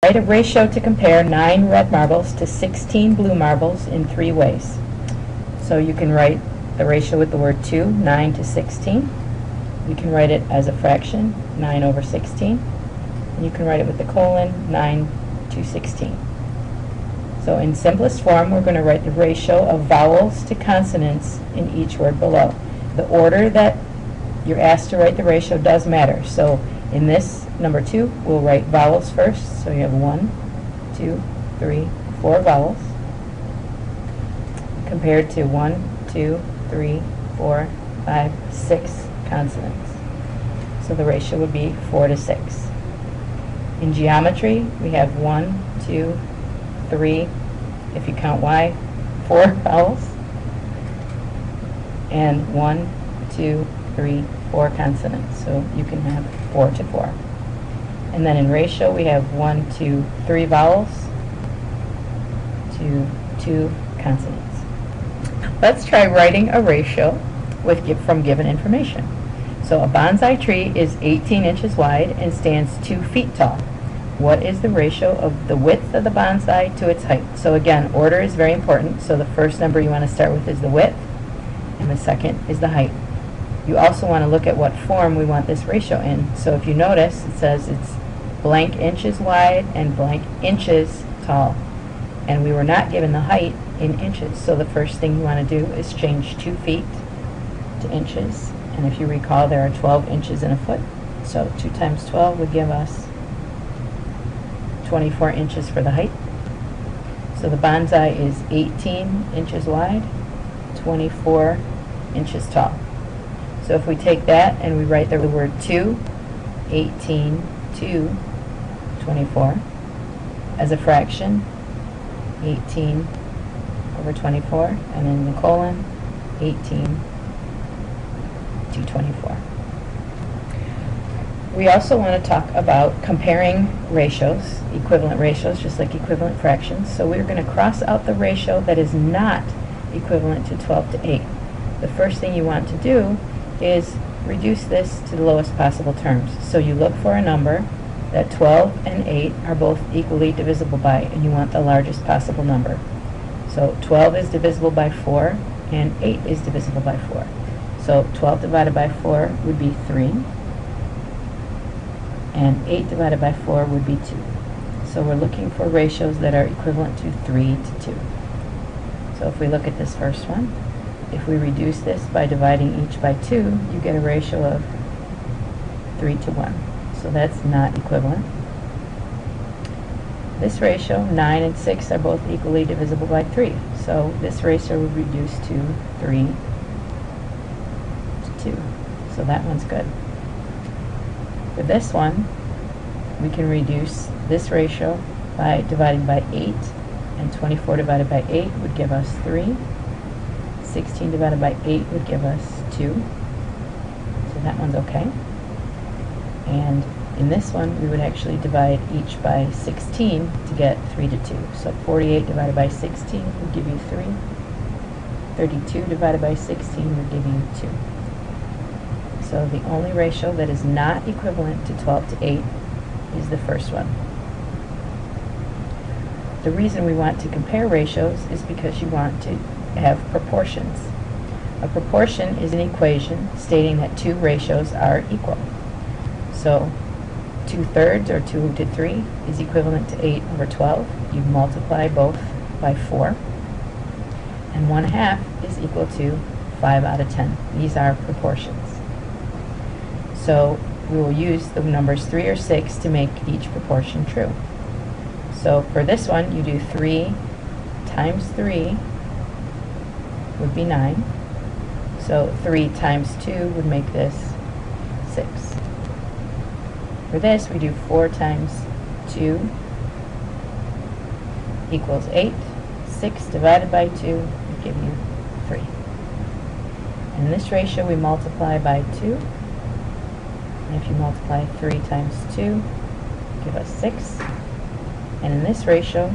Write a ratio to compare 9 red marbles to 16 blue marbles in 3 ways. So you can write the ratio with the word 2, 9 to 16. You can write it as a fraction, 9 over 16. And you can write it with the colon, 9 to 16. So in simplest form, we're going to write the ratio of vowels to consonants in each word below. The order that you're asked to write the ratio does matter. So in this, number 2, we'll write vowels first. So you have 1, 2, 3, 4 vowels compared to 1, 2, 3, 4, 5, 6 consonants. So the ratio would be 4 to 6. In geometry, we have 1, 2, 3, if you count Y, 4 vowels, and 1, 2, 3, 4 consonants. So you can have 4 to 4. And then in ratio, we have 1, 2, 3 vowels to 2 consonants. Let's try writing a ratio from given information. So a bonsai tree is 18 inches wide and stands 2 feet tall. What is the ratio of the width of the bonsai to its height? So again, order is very important. So the first number you want to start with is the width, and the second is the height. You also want to look at what form we want this ratio in. So if you notice, it says it's blank inches wide and blank inches tall. And we were not given the height in inches. So the first thing you want to do is change 2 feet to inches. And if you recall, there are 12 inches in a foot. So 2 times 12 would give us 24 inches for the height. So the bonsai is 18 inches wide, 24 inches tall. So if we take that and we write the word 2, 18 to 24, as a fraction, 18 over 24, and in the colon, 18 to 24. We also want to talk about comparing ratios, equivalent ratios, just like equivalent fractions. So we're going to cross out the ratio that is not equivalent to 12 to 8. The first thing you want to do is reduce this to the lowest possible terms. So you look for a number that 12 and 8 are both equally divisible by, and you want the largest possible number. So 12 is divisible by 4, and 8 is divisible by 4. So 12 divided by 4 would be 3. And 8 divided by 4 would be 2. So we're looking for ratios that are equivalent to 3 to 2. So if we look at this first one, if we reduce this by dividing each by 2, you get a ratio of 3 to 1. So that's not equivalent. This ratio, 9 and 6, are both equally divisible by 3. So this ratio would reduce to 3 to 2. So that one's good. For this one, we can reduce this ratio by dividing by 8, and 24 divided by 8 would give us 3. 16 divided by 8 would give us 2. So that one's okay. And in this one, we would actually divide each by 16 to get 3 to 2. So 48 divided by 16 would give you 3. 32 divided by 16 would give you 2. So the only ratio that is not equivalent to 12 to 8 is the first one. The reason we want to compare ratios is because you want to have proportions. A proportion is an equation stating that 2 ratios are equal. So 2/3 or 2 to 3 is equivalent to 8 over 12. You multiply both by 4. And 1/2 is equal to 5 out of 10. These are proportions. So we will use the numbers 3 or 6 to make each proportion true. So for this one, you do 3 times 3 would be 9. So 3 times 2 would make this 6. For this, we do 4 times 2 equals 8. 6 divided by 2 would give you 3. And in this ratio, we multiply by 2. And if you multiply 3 times 2, give us 6. And in this ratio,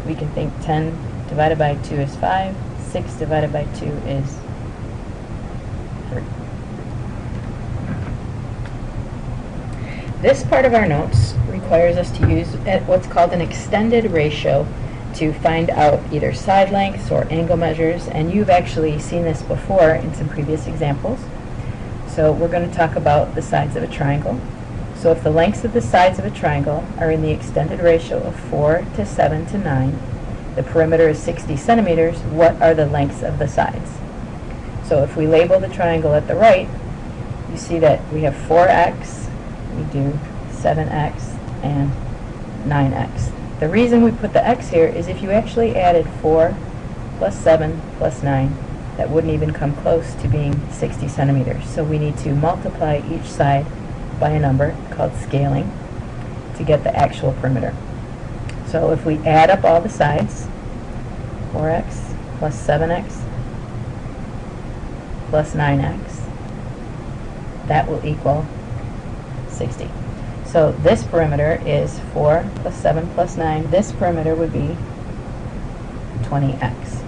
we can think 10 divided by 2 is 5. 6 divided by 2 is 3. This part of our notes requires us to use what's called an extended ratio to find out either side lengths or angle measures, and you've actually seen this before in some previous examples. So we're going to talk about the sides of a triangle. So if the lengths of the sides of a triangle are in the extended ratio of 4 to 7 to 9, the perimeter is 60 centimeters, what are the lengths of the sides? So if we label the triangle at the right, you see that we have 4x, we do 7x, and 9x. The reason we put the x here is if you actually added 4 plus 7 plus 9, that wouldn't even come close to being 60 centimeters. So we need to multiply each side by a number called scaling to get the actual perimeter. So if we add up all the sides, 4x plus 7x plus 9x, that will equal 60. So this perimeter is 4 plus 7 plus 9. This perimeter would be 20x.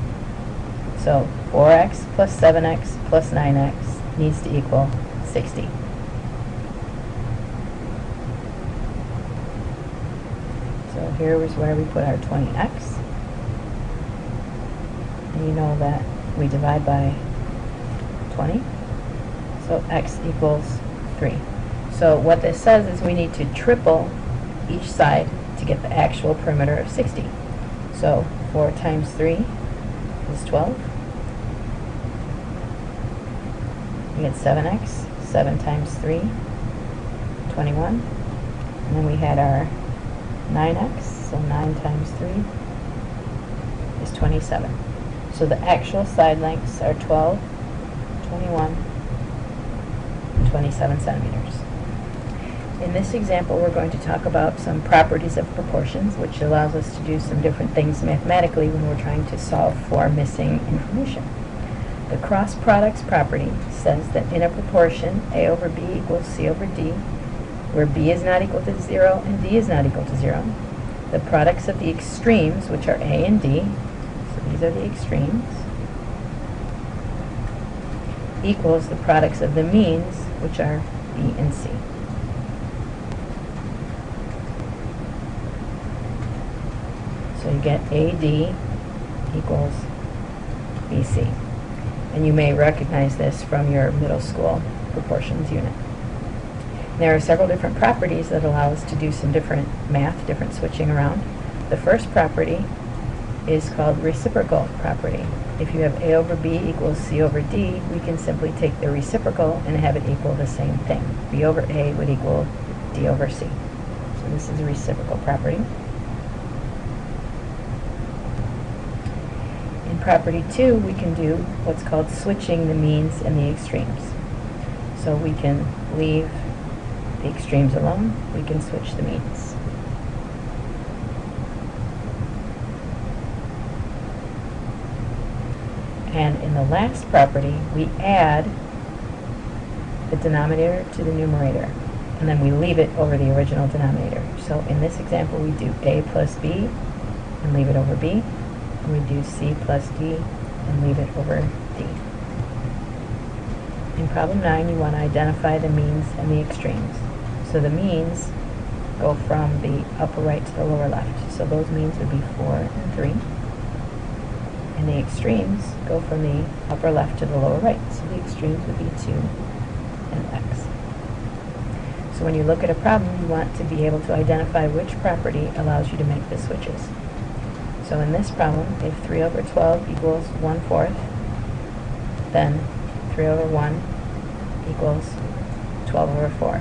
So 4x plus 7x plus 9x needs to equal 60. So here is where we put our 20x. And you know that we divide by 20. So x equals 3. So what this says is we need to triple each side to get the actual perimeter of 60. So 4 times 3 is 12. We get 7x. 7 times 3, 21. And then we had our 9x, so 9 times 3 is 27. So the actual side lengths are 12, 21, and 27 centimeters. In this example, we're going to talk about some properties of proportions, which allows us to do some different things mathematically when we're trying to solve for missing information. The cross products property says that in a proportion A over B equals C over D, where B is not equal to 0 and D is not equal to 0, the products of the extremes, which are A and D, so these are the extremes, equals the products of the means, which are B and C. So you get AD equals BC. And you may recognize this from your middle school proportions unit. There are several different properties that allow us to do some different math, different switching around. The first property is called reciprocal property. If you have A over B equals C over D, we can simply take the reciprocal and have it equal the same thing. B over A would equal D over C. So this is a reciprocal property. In property 2, we can do what's called switching the means and the extremes. So we can leave the extremes alone, we can switch the means. And in the last property, we add the denominator to the numerator, and then we leave it over the original denominator. So in this example, we do A plus B and leave it over B, and we do C plus D and leave it over D. In problem 9, you want to identify the means and the extremes. So the means go from the upper right to the lower left. So those means would be 4 and 3. And the extremes go from the upper left to the lower right. So the extremes would be 2 and x. So when you look at a problem, you want to be able to identify which property allows you to make the switches. So in this problem, if 3 over 12 equals 1/4, then 3 over 1 equals 12 over 4.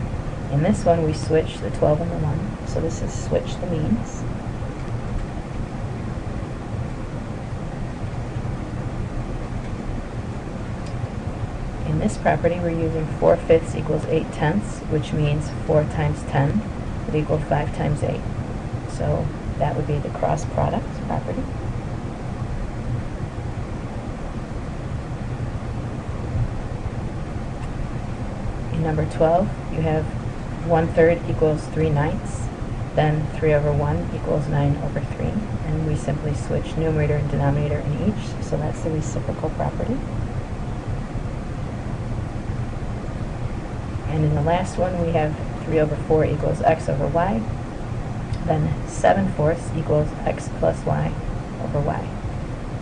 In this one, we switch the 12 and the 1. So this is switch the means. In this property, we're using 4/5 equals 8/10, which means 4 times 10 would equal 5 times 8. So that would be the cross product property. In number 12, you have 1/3 equals 3/9, then 3 over 1 equals 9 over 3, and we simply switch numerator and denominator in each, so that's the reciprocal property. And in the last one, we have 3 over 4 equals x over y, then 7/4 equals x plus y over y.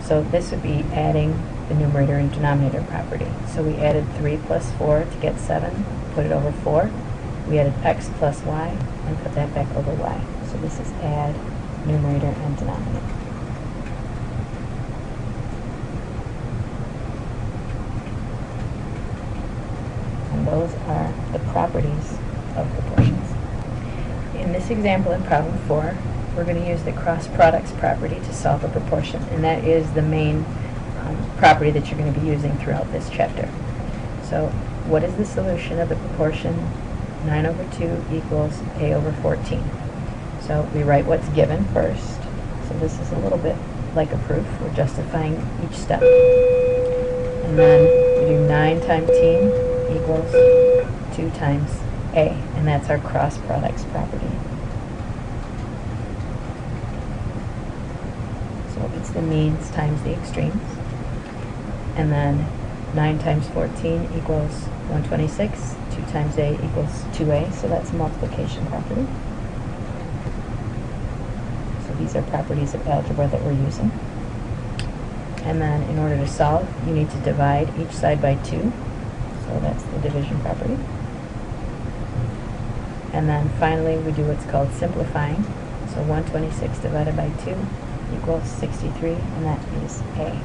So this would be adding the numerator and denominator property. So we added 3 plus 4 to get 7, put it over 4. We added x plus y and put that back over y. So this is add numerator and denominator. And those are the properties of proportions. In this example in problem 4, we're going to use the cross products property to solve a proportion, and that is the main property that you're going to be using throughout this chapter. So what is the solution of the proportion 9 over 2 equals a over 14? So we write what's given first. So this is a little bit like a proof. We're justifying each step. And then we do 9 times t equals 2 times a, and that's our cross products property. So it's the means times the extremes. And then 9 times 14 equals 126. 2 times a equals 2a, so that's a multiplication property. So these are properties of algebra that we're using. And then in order to solve, you need to divide each side by 2. So that's the division property. And then finally we do what's called simplifying. So 126 divided by 2 equals 63, and that is a.